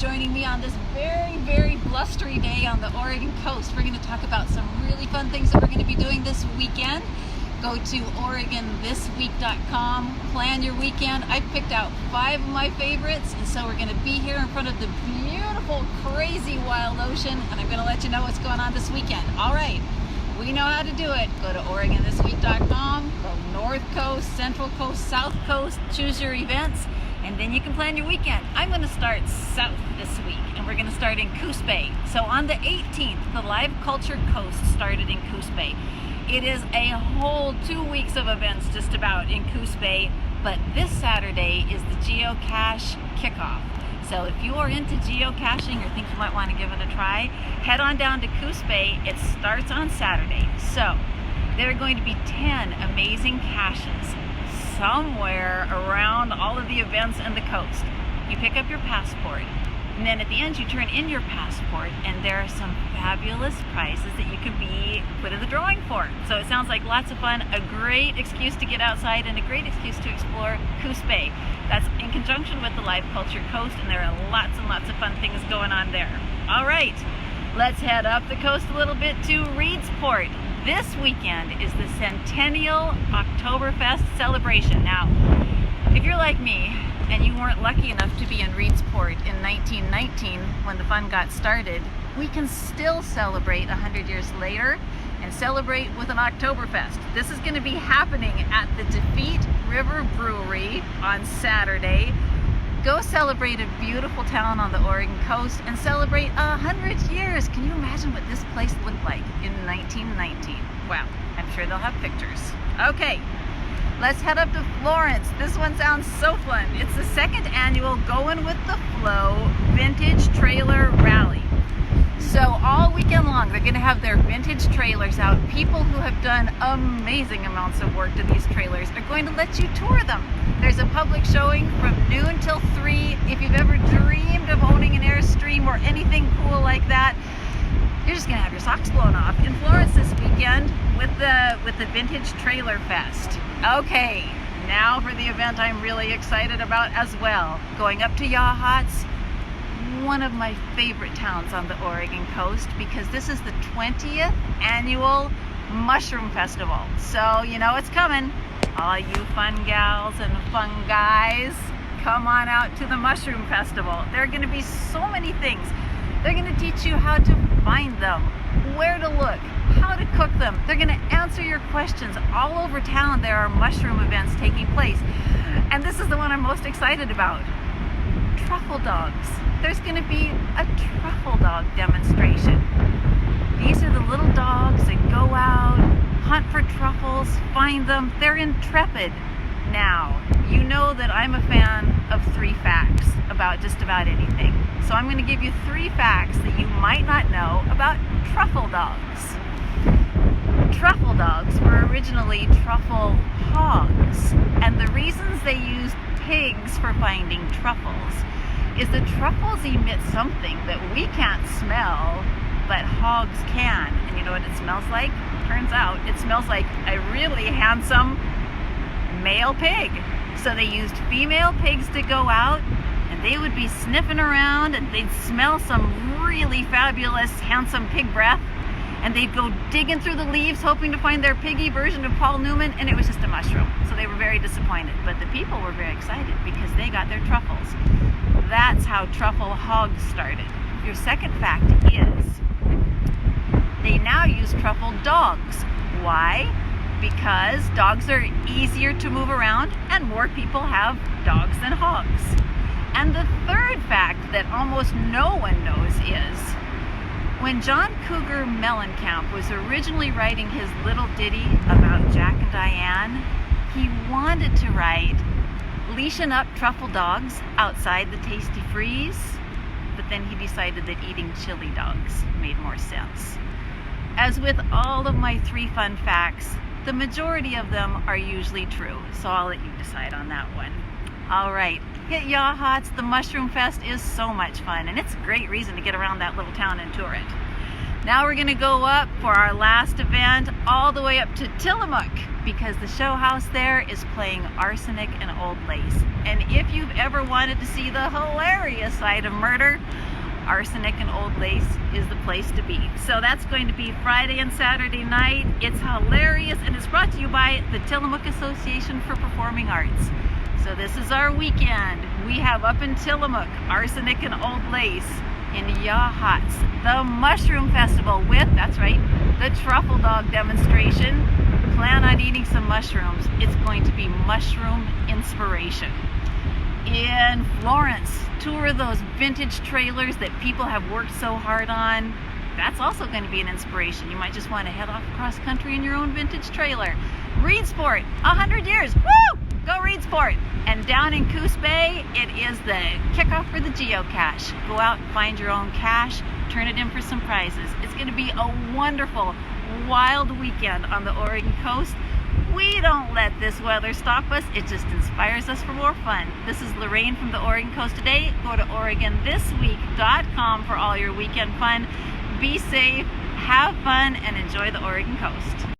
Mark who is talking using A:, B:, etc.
A: joining me on this very, very blustery day on the Oregon coast. We're going to talk about some really fun things that we're going to be doing this weekend. Go to OregonThisWeek.com, plan your weekend. I've picked out 5 of my favorites, and so we're going to be here in front of the beautiful, crazy wild ocean, and I'm going to let you know what's going on this weekend. All right, we know how to do it. Go to OregonThisWeek.com, go North Coast, Central Coast, South Coast, choose your events, and then you can plan your weekend. I'm going to start south this week, and we're going to start in Coos Bay. So on the 18th, the Live Culture Coast started in Coos Bay. It is a whole 2 weeks of events just about in Coos Bay, but this Saturday is the Geocache Kickoff. So if you are into geocaching or think you might want to give it a try, head on down to Coos Bay. It starts on Saturday. So there are going to be 10 amazing caches somewhere around all of the events and the coast. You pick up your passport, and then at the end you turn in your passport, and there are some fabulous prizes that you can be put in the drawing for. So it sounds like lots of fun, a great excuse to get outside, and a great excuse to explore Coos Bay. That's in conjunction with the Live Culture Coast, and there are lots and lots of fun things going on there. All right, let's head up the coast a little bit to Reedsport. This weekend is the Centennial Oktoberfest celebration. Now, if you're like me and you weren't lucky enough to be in Reedsport in 1919 when the fun got started, we can still celebrate 100 years later and celebrate with an Oktoberfest. This is going to be happening at the Defeat River Brewery on Saturday. Go celebrate a beautiful town on the Oregon coast and celebrate 100 years. Can you imagine what this place looked like in 1919? Wow, I'm sure they'll have pictures. Okay, let's head up to Florence. This one sounds so fun. It's the 2nd annual Going with the Flow Vintage Trailer Rally. So all weekend long, they're going to have their vintage trailers out. People who have done amazing amounts of work to these trailers are going to let you tour them. There's a public showing from noon till 3. If you've ever dreamed of owning an Airstream or anything cool like that, you're just going to have your socks blown off in Florence this weekend with the Vintage Trailer Fest. Okay, now for the event I'm really excited about as well. Going up to Yachats, one of my favorite towns on the Oregon coast, because this is the 20th annual Mushroom Festival. So you know it's coming. All you fun gals and fun guys, come on out to the Mushroom Festival. There are going to be so many things. They're going to teach you how to find them, where to look, how to cook them. They're going to answer your questions. All over town there are mushroom events taking place. And this is the one I'm most excited about. Truffle dogs. There's going to be a truffle dog demonstration. These are the little dogs that go out, hunt for truffles, find them. They're intrepid. Now, you know that I'm a fan of 3 facts about just about anything. So I'm going to give you 3 facts that you might not know about truffle dogs. Truffle dogs were originally truffle hogs, and the reasons they used pigs for finding truffles is that truffles emit something that we can't smell, but hogs can. And you know what it smells like? Turns out it smells like a really handsome male pig. So they used female pigs to go out, and they would be sniffing around, and they'd smell some really fabulous, handsome pig breath, and they'd go digging through the leaves hoping to find their piggy version of Paul Newman, and it was just a mushroom. So they were very disappointed, but the people were very excited because they got their truffles. That's how truffle hogs started. Your second fact is they now use truffle dogs. Why? Because dogs are easier to move around and more people have dogs than hogs. And the third fact that almost no one knows is when John Cougar Mellencamp was originally writing his little ditty about Jack and Diane, he wanted to write leashing up truffle dogs outside the Tasty Freeze, but then he decided that eating chili dogs made more sense. As with all of my 3 fun facts, the majority of them are usually true, so I'll let you decide on that one. All right, hit Yachats. The Mushroom Fest is so much fun, and it's a great reason to get around that little town and tour it. Now we're gonna go up for our last event all the way up to Tillamook because the show house there is playing Arsenic and Old Lace. And if you've ever wanted to see the hilarious side of murder, Arsenic and Old Lace is the place to be. So that's going to be Friday and Saturday night. It's hilarious, and it's brought to you by the Tillamook Association for Performing Arts. So this is our weekend. We have up in Tillamook, Arsenic and Old Lace, in Geocaches, the Mushroom Festival with, that's right, the Truffle Dog demonstration. Plan on eating some mushrooms. It's going to be mushroom inspiration. In Florence, tour those vintage trailers that people have worked so hard on. That's also going to be an inspiration. You might just want to head off across country in your own vintage trailer. Reedsport, 100 years, woo! Go Reedsport. And down in Coos Bay, it is the kickoff for the geocache. Go out and find your own cache, turn it in for some prizes. It's going to be a wonderful, wild weekend on the Oregon coast. We don't let this weather stop us. It just inspires us for more fun. This is Lorraine from the Oregon Coast Today. Go to OregonThisWeek.com for all your weekend fun. Be safe, have fun, and enjoy the Oregon coast.